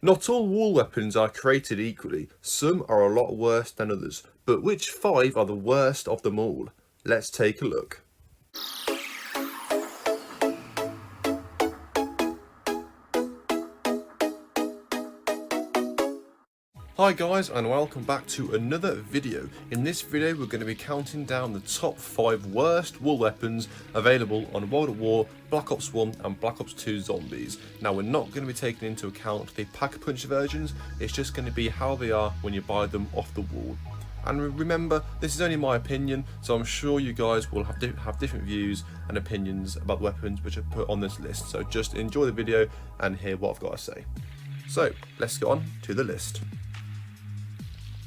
Not all wall weapons are created equally. Some are a lot worse than others. But which 5 are the worst of them all? Let's take a look. Hi guys, and welcome back to another video. In this video we're going to be counting down the top 5 worst wall weapons available on World at War, Black Ops 1 and Black Ops 2 Zombies. Now we're not going to be taking into account the pack-a-punch versions, it's just going to be how they are when you buy them off the wall. And remember, this is only my opinion, so I'm sure you guys will have different views and opinions about the weapons which are put on this list. So just enjoy the video and hear what I've got to say. So let's get on to the list.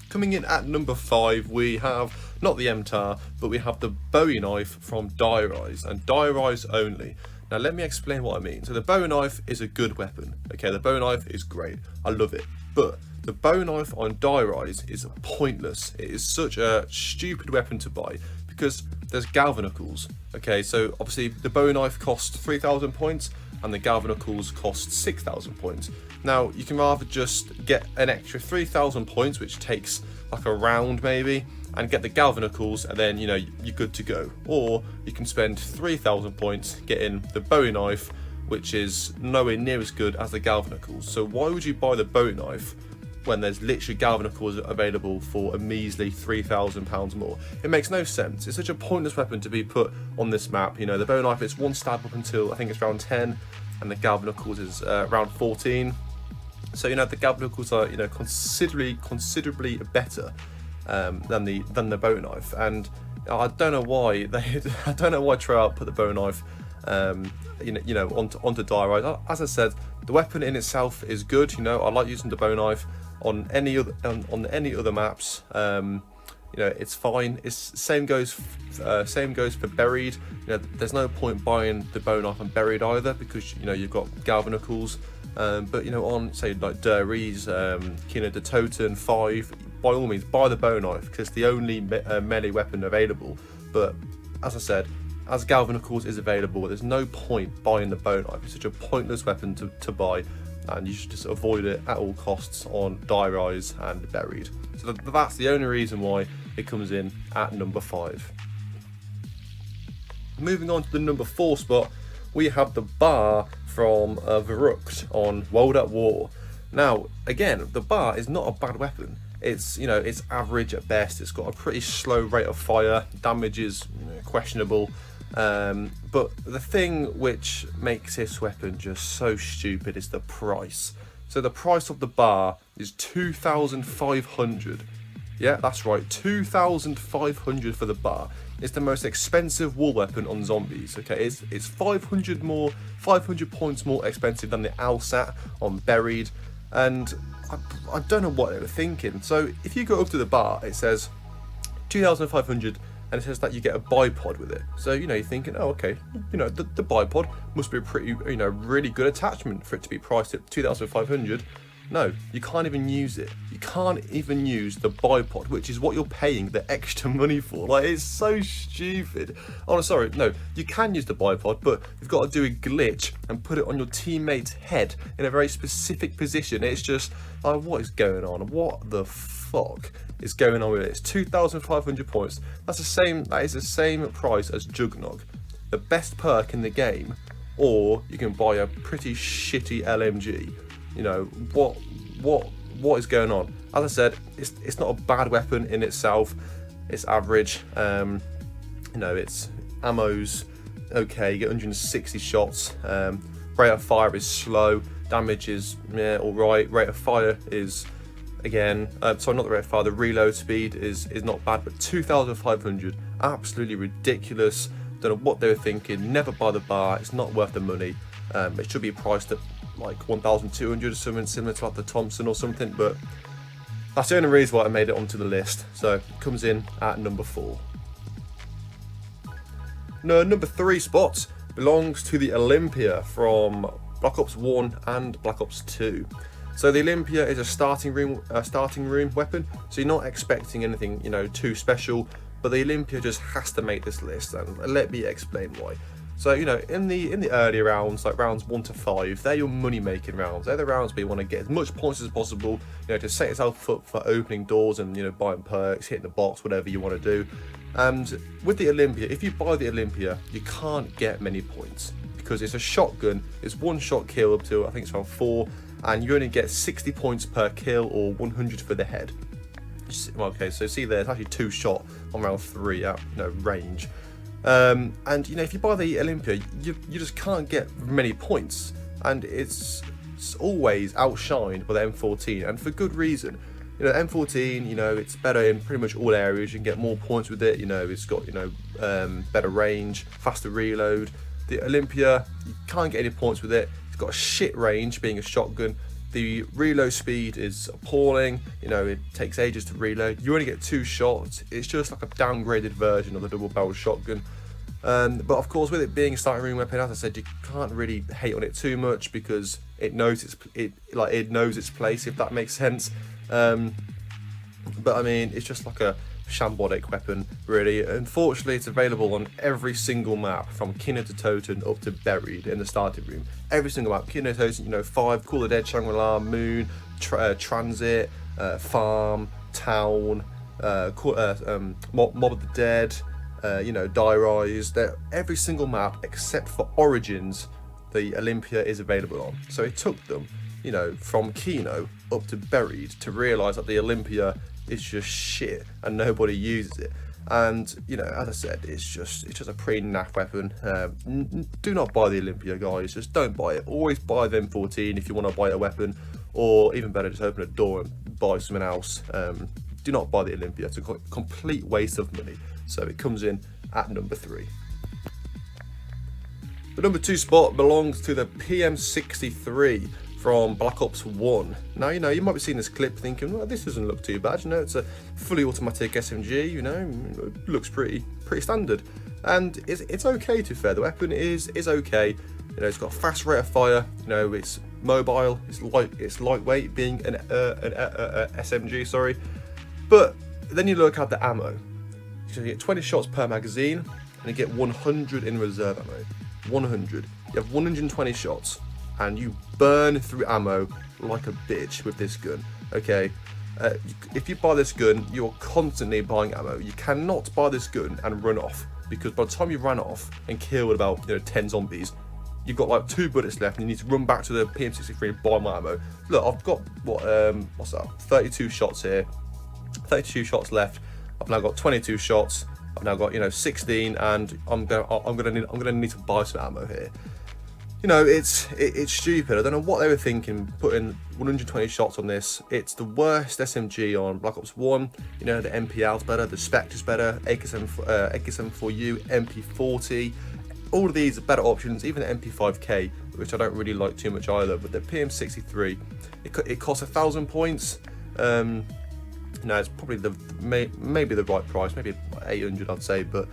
Coming in at number 5, we have not the MTAR, but we have the Bowie knife from Dire Eyes, and Dire Eyes only. Now let me explain what I mean. So the Bowie knife is a good weapon. Okay, the Bowie knife is great. I love it. But the Bowie knife on Dire Eyes is pointless. It is such a stupid weapon to buy because there's galvanicles. Okay, so obviously the Bowie knife costs 3,000 points and the galvanicles cost 6,000 points. Now you can rather just get an extra 3,000 points, which takes like a round maybe, and get the galvanicles, and then you're good to go. Or you can spend 3,000 points getting the Bowie knife, which is nowhere near as good as the galvanicles. So why would you buy the Bowie knife when there's literally galvanicles available for a measly £3,000 more? It makes no sense. It's such a pointless weapon to be put on this map. The Bowie knife, it's one stab up until I think it's round 10, and the galvanicles is round 14. So the galvanicles are considerably better than the Bowie knife, and I don't know why Treyarch put the Bowie knife onto Dire Eyes. As I said, the weapon in itself is good. I like using the Bowie knife on any other maps. It's fine. Same goes for Buried. There's no point buying the Bowie knife on Buried either, because you've got galvanicles. But on say like Der Eyes, Kino de Toten 5, by all means buy the Bowie knife because it's the only melee weapon available. But as I said, as galvanicles is available, there's no point buying the Bowie knife. It's such a pointless weapon to buy, and you should just avoid it at all costs on Dire Eyes and Buried. So that's the only reason why it comes in at number 5. Moving on to the number 4 spot, we have the bar from Verrucht on World at War. Now again, the bar is not a bad weapon. It's it's average at best. It's got a pretty slow rate of fire. Damage is questionable. But the thing which makes this weapon just so stupid is the price. So the price of the bar is 2,500. Yeah, that's right, 2,500 for the bar. It's the most expensive wall weapon on Zombies. Okay, it's 500 points more expensive than the Alsat on Buried, and I don't know what they were thinking. So if you go up to the bar, it says 2,500, and it says that you get a bipod with it. So you're thinking, oh okay, the bipod must be a pretty really good attachment for it to be priced at 2,500. No, you can't even use it. You can't even use the bipod, which is what you're paying the extra money for. Like, it's so stupid. Oh, sorry, no, you can use the bipod, but you've got to do a glitch and put it on your teammate's head in a very specific position. It's just, like, what is going on? What the fuck is going on with it? It's 2,500 points. That is the same price as Jugnog, the best perk in the game, or you can buy a pretty shitty LMG. What is going on? As I said, it's not a bad weapon in itself. It's average. Its ammo's okay. You get 160 shots. Rate of fire is slow. Damage is all right. Rate of fire is again. Sorry, not the rate of fire. The reload speed is not bad, but 2,500, absolutely ridiculous. Don't know what they were thinking. Never buy the bar. It's not worth the money. It should be priced at like 1,200 or something similar to like the Thompson or something, but that's the only reason why I made it onto the list. So it comes in at number 4. No, number 3 spot belongs to the Olympia from Black Ops 1 and Black Ops 2. So the Olympia is a starting room weapon, so you're not expecting anything too special, but the Olympia just has to make this list, and let me explain why. So, you know, in the early rounds, like rounds 1 to 5, they're your money making rounds. They're the rounds where you want to get as much points as possible, you know, to set yourself up for opening doors and, you know, buying perks, hitting the box, whatever you want to do. And with the Olympia, if you buy the Olympia, you can't get many points because it's a shotgun. It's one shot kill up to, I think it's around 4, and you only get 60 points per kill or 100 for the head. Okay, so see there, it's actually 2 shot on round 3 at, you know, range. And you know, if you buy the Olympia, you just can't get many points, and it's always outshined by the M14, and for good reason. You know, M14, you know, it's better in pretty much all areas. You can get more points with it. You know, it's got, you know, better range, faster reload. The Olympia, you can't get any points with it. It's got a shit range, being a shotgun. The reload speed is appalling. You know, it takes ages to reload. You only get 2 shots. It's just like a downgraded version of the double barrel shotgun. But of course, with it being a starting room weapon, as I said, you can't really hate on it too much because it knows it knows its place, if that makes sense. But I mean, it's just like a shambolic weapon, really. Unfortunately, it's available on every single map, from Kinder to Toten up to Buried in the starting room. Every single map, Kinder, Toten, you know, 5, Call of the Dead, Shangri-La, Moon, Transit, Farm, Town, Mob of the Dead, you know, Die Rise. Every single map except for Origins, the Olympia is available on. So it took them, you know, from Kino up to Buried to realise that the Olympia is just shit and nobody uses it. And you know, as I said, it's just a pretty naff weapon. Do not buy the Olympia, guys. Just don't buy it. Always buy the M14 if you want to buy a weapon, or even better, just open a door and buy something else. Do not buy the Olympia. It's a complete waste of money. So it comes in at number 3. The number 2 spot belongs to the PM63 from Black Ops 1. Now, you know, you might be seeing this clip thinking, well, this doesn't look too bad. You know, it's a fully automatic SMG, you know, it looks pretty standard. And it's okay, to be fair. The weapon is okay. You know, it's got a fast rate of fire, you know, it's mobile, it's lightweight, being an SMG, sorry. But then you look at the ammo. So you get 20 shots per magazine, and you get 100 in reserve ammo. 100. You have 120 shots, and you burn through ammo like a bitch with this gun. Okay, if you buy this gun, you're constantly buying ammo. You cannot buy this gun and run off, because by the time you run off and killed about, you know, 10 zombies, you've got like 2 bullets left, and you need to run back to the PM63 and buy my ammo. Look, I've got what's that? 32 shots here. 32 shots left. I've now got 22 shots. I've now got, you know, 16, and I'm gonna need to buy some ammo here. You know, it's stupid. I don't know what they were thinking putting 120 shots on this. It's the worst SMG on Black Ops 1. You know, the MPL's better, the Spectre's better, AK-74U, MP40. All of these are better options, even the MP5K, which I don't really like too much either. But the PM63, it costs 1,000 points. You know, it's probably maybe the right price, maybe 800, I'd say. But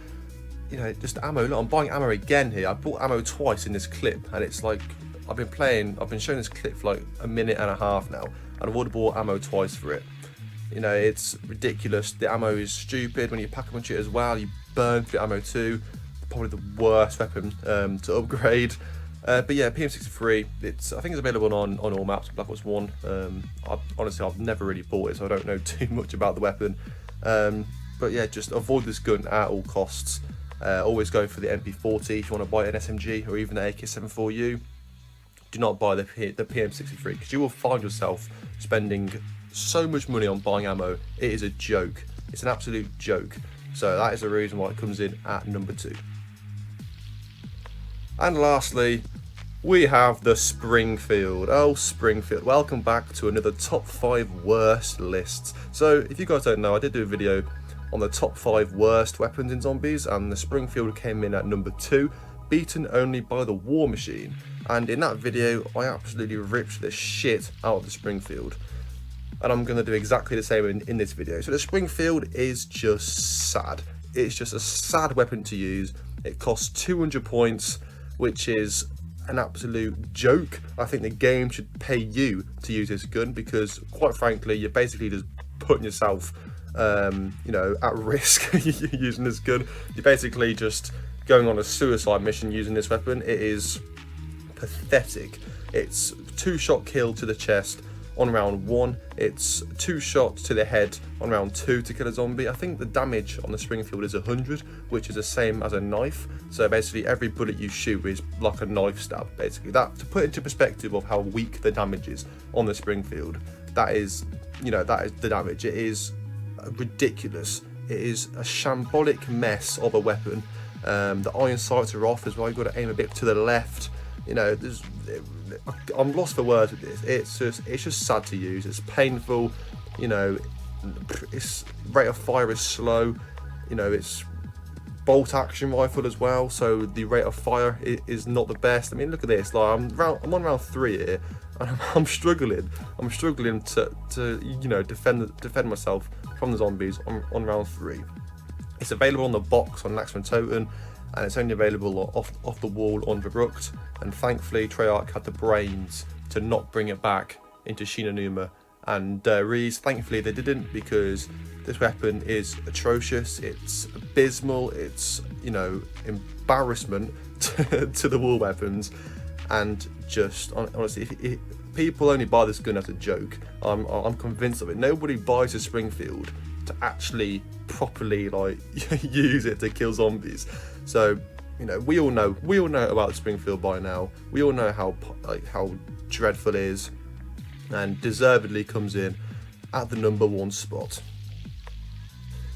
you know, just ammo. Look, I'm buying ammo again here. I bought ammo twice in this clip, and it's like I've been showing this clip for like a minute and a half now, and I've already bought ammo twice for it. You know, it's ridiculous. The ammo is stupid. When you pack a bunch of it as well, you burn through ammo too. Probably the worst weapon to upgrade. But yeah, PM63, I think it's available on all maps, Black Ops 1. Honestly, I've never really bought it, so I don't know too much about the weapon. But yeah, just avoid this gun at all costs. Always go for the MP40 if you want to buy an SMG, or even the AK-74U. Do not buy the PM63, because you will find yourself spending so much money on buying ammo. It is a joke. It's an absolute joke. So that is the reason why it comes in at number 2. And lastly, we have the Springfield. Oh, Springfield. Welcome back to another top 5 worst lists. So if you guys don't know, I did do a video on the top 5 worst weapons in zombies, and the Springfield came in at number 2, beaten only by the War Machine. And in that video, I absolutely ripped the shit out of the Springfield. And I'm going to do exactly the same in this video. So the Springfield is just sad. It's just a sad weapon to use. It costs 200 points, which is an absolute joke. I think the game should pay you to use this gun, because quite frankly, you're basically just putting yourself you know, at risk using this gun. You're basically just going on a suicide mission using this weapon. It is pathetic. It's 2-shot kill to the chest on round 1, it's 2 shots to the head on round 2 to kill a zombie. I think the damage on the Springfield is 100, which is the same as a knife. So basically every bullet you shoot is like a knife stab, basically. That, to put into perspective of how weak the damage is on the Springfield, that is, you know, that is the damage. It is ridiculous. It is a shambolic mess of a weapon. The iron sights are off as well. You've got to aim a bit to the left. You know, I'm lost for words with this. It's just sad to use. It's painful. You know, its rate of fire is slow. You know, it's bolt action rifle as well, so the rate of fire is not the best. I mean, look at this. Like I'm on round 3 here, and I'm struggling. I'm struggling to you know, defend myself from the zombies on round 3. It's available on the box on Laxman Toten, and it's only available off the wall on Verbrucht. And thankfully, Treyarch had the brains to not bring it back into Shinonuma and Reese. Thankfully, they didn't, because this weapon is atrocious. It's abysmal. It's, you know, embarrassment to the war weapons. And just honestly, if people only buy this gun as a joke. I'm convinced of it. Nobody buys a Springfield to actually properly like use it to kill zombies. So, you know, we all know about Springfield by now. We all know how dreadful it is, and deservedly comes in at the #1 spot.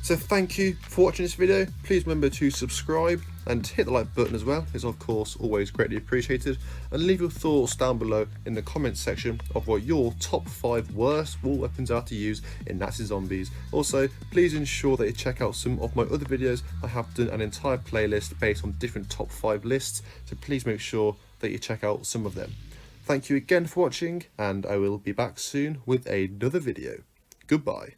So thank you for watching this video. Please remember to subscribe and hit the like button as well. It's of course always greatly appreciated. And leave your thoughts down below in the comments section of what your top 5 worst war weapons are to use in Nazi zombies. Also, please ensure that you check out some of my other videos. I have done an entire playlist based on different top 5 lists, so please make sure that you check out some of them. Thank you again for watching, and I will be back soon with another video. Goodbye.